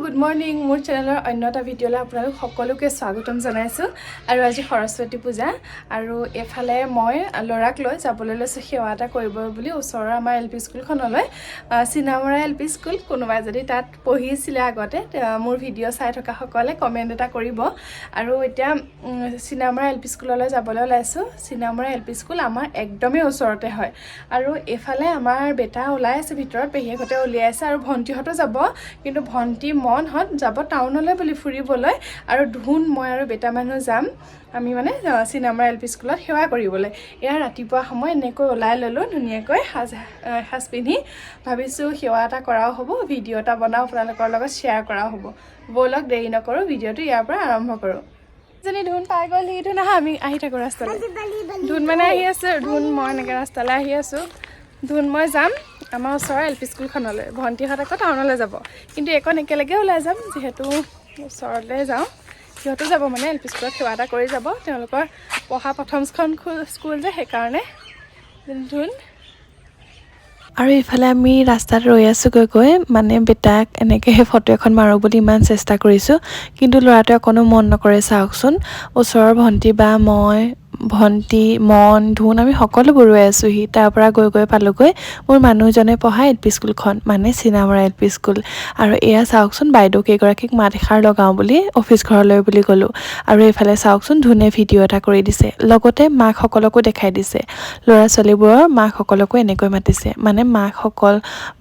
good morning মোৰ চেনেলৰ অন্য এটা ভিডিঅ'লৈ আপোনালোক সকলোকে স্বাগতম জনাইছোঁ আৰু আজি সৰস্বতী পূজা আৰু এফালে মই ল'ৰাক লৈ যাবলৈ লৈছোঁ সেৱা এটা কৰিব বুলি ওচৰৰ আমাৰ এলপি স্কুলখনলৈ চিনামৰা এলপি স্কুল কোনোবাই যদি তাত পঢ়িছিলে আগতে মোৰ ভিডিঅ' চাই থকা সকলে কমেণ্ট এটা কৰিব আৰু এতিয়া চিনামৰা এলপি স্কুললৈ যাবলৈ ওলাইছোঁ চিনামৰা এলপি স্কুল আমাৰ একদমেই ওচৰতে হয় আৰু এফালে আমাৰ বেটা ওলাই আছে ভিতৰত পেহীহঁতে উলিয়াইছে আৰু ভণ্টিহঁতো যাব কিন্তু ভণ্টি মনহঁত যাব টাউনলৈ বুলি ফুৰিবলৈ আৰু ধুন মই আৰু বেটা মানুহ যাম আমি মানে চিনামৰা এলপি স্কুলত সেৱা কৰিবলৈ এয়া ৰাতিপুৱা সময় এনেকৈ ওলাই ল'লোঁ ধুনীয়াকৈ সাজ পিন্ধি ভাবিছোঁ সেৱা এটা কৰাও হ'ব ভিডিঅ' এটা বনাওঁ আপোনালোকৰ লগত শ্বেয়াৰ কৰাও হ'ব ব'লক দেৰি নকৰোঁ ভিডিঅ'টো ইয়াৰ পৰা আৰম্ভ কৰোঁ যেনি ধুন পাই গ'ল সি ধুন আমি আহি থাকোঁ ৰাস্তালৈ ধুন মানে আহি আছে ধুন মই এনেকৈ ৰাস্তালৈ আহি আছোঁ ধুন মই যাম আমাৰ ওচৰৰ এল পি স্কুলখনলৈ ভণ্টিহঁত আকৌ টাউনলৈ যাব কিন্তু এইখন একেলগে ওলাই যাম যিহেতু ওচৰলৈ যাওঁ সিহঁতো যাব মানে এল পি স্কুলত সেৱা এটা কৰি যাব তেওঁলোকৰ পঢ়া প্ৰথমখন স্কুল যে সেইকাৰণে ধুন আৰু ইফালে আমি ৰাস্তাত ৰৈ আছোঁ গৈ মানে বেটাক এনেকৈ সেই ফটো এখন মাৰোঁ বুলি ইমান চেষ্টা কৰিছোঁ কিন্তু ল'ৰাটোৱে অকণো মন নকৰে চাওকচোন ওচৰৰ ভণ্টি বা মই ভণ্টি মন ধুন আমি সকলোবোৰ ৰৈ আছোঁহি তাৰ পৰা গৈ পালোঁগৈ মোৰ মানুহজনে পঢ়া এল পি স্কুলখন মানে চিনামৰা এল পি স্কুল আৰু এয়া চাওকচোন বাইদেউ কেইগৰাকীক মাত এষাৰ লগাওঁ বুলি অফিচ ঘৰলৈ বুলি গ'লোঁ আৰু এইফালে চাওকচোন ধুনে ভিডিঅ' এটা কৰি দিছে লগতে মাকসকলকো দেখাই দিছে ল'ৰা ছোৱালীবোৰৰ মাকসকলকো এনেকৈ মাতিছে মানে মাকসকল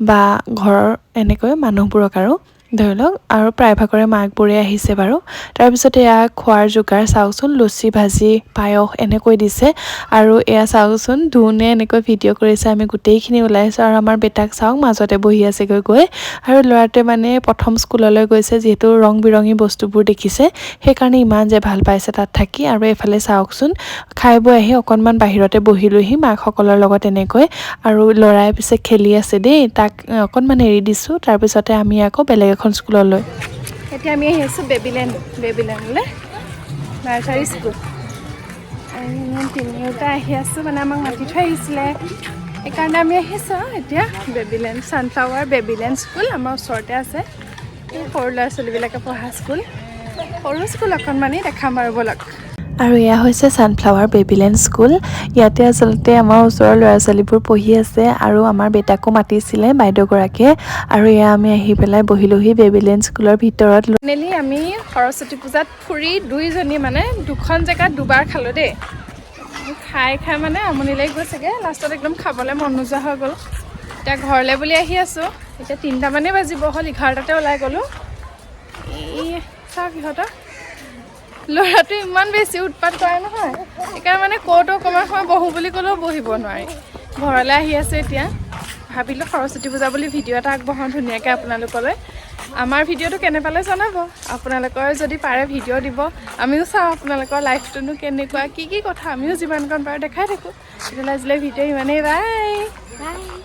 বা ঘৰৰ এনেকৈ মানুহবোৰক আৰু ধৰি লওক আৰু প্ৰায়ভাগৰে মাকবোৰে আহিছে বাৰু তাৰপিছতে এয়া খোৱাৰ যোগাৰ চাওকচোন লুচি ভাজি পায়স এনেকৈ দিছে আৰু এয়া চাওকচোন ধুনে এনেকৈ ভিডিঅ' কৰিছে আমি গোটেইখিনি ওলাইছোঁ আৰু আমাৰ বেটাক চাওক মাজতে বহি আছেগৈ গৈ আৰু ল'ৰাটোৱে মানে প্ৰথম স্কুললৈ গৈছে যিহেতু ৰং বিৰঙী বস্তুবোৰ দেখিছে সেইকাৰণে ইমান যে ভাল পাইছে তাত থাকি আৰু এইফালে চাওকচোন খাই বৈ আহি অকণমান বাহিৰতে বহিলোহি মাকসকলৰ লগত এনেকৈ আৰু ল'ৰাই পিছে খেলি আছে দেই তাক অকণমান এৰি দিছোঁ তাৰপিছতে আমি আকৌ বেলেগ এখন স্কুললৈ এতিয়া আমি আহি আছোঁ বেবিলেণ্ডলৈ নাৰ্চাৰী স্কুল তিনিওটা আহি আছোঁ মানে আমাক মাতি থৈ আহিছিলে সেইকাৰণে আমি আহিছোঁ এতিয়া বেবিলেণ্ড ছানফ্লাৱাৰ বেবিলেণ্ড স্কুল আমাৰ ওচৰতে আছে সৰু ল'ৰা ছোৱালীবিলাকে পঢ়া স্কুল সৰু স্কুল অকণমানেই দেখাম আৰু ব'লক আৰু এয়া হৈছে ছানফ্লাৱাৰ বেবিলেণ্ড স্কুল ইয়াতে আচলতে আমাৰ ওচৰৰ ল'ৰা ছোৱালীবোৰ পঢ়ি আছে আৰু আমাৰ বেটাকো মাতিছিলে বাইদেউগৰাকীয়ে আৰু এয়া আমি আহি পেলাই বহিলোহি বেবিলেণ্ড স্কুলৰ ভিতৰত ফাইনেলি আমি সৰস্বতী পূজাত ফুৰি দুইজনী মানে দুখন জেগাত দুবাৰ খালোঁ দেই খাই মানে আমনি লাগি গৈছেগৈ লাষ্টত একদম খাবলৈ মন নোযোৱা হৈ গ'ল এতিয়া ঘৰলৈ বুলি আহি আছোঁ এতিয়া 3টামানেই বাজিব হ'ল 11টাতে ওলাই গ'লোঁ এই চাওক সিহঁতৰ ল'ৰাটো ইমান বেছি উৎপাত কৰে নহয় সেইকাৰণে মানে ক'তো অকণমান সময় বহোঁ বুলি ক'লেও বহিব নোৱাৰি ঘৰলৈ আহি আছোঁ এতিয়া ভাবিলোঁ সৰস্বতী পূজা বুলি ভিডিঅ' এটা আগবঢ়াওঁ ধুনীয়াকৈ আপোনালোকলৈ আমাৰ ভিডিঅ'টো কেনে পালে জনাব আপোনালোকৰ যদি পাৰে ভিডিঅ' দিব আমিও চাওঁ আপোনালোকৰ লাইফটোনো কেনেকুৱা কি কথা আমিও যিমানকণ পাৰোঁ দেখাই থাকোঁ তেতিয়াহ'লে আজিলৈ ভিডিঅ' ইমানেই বাই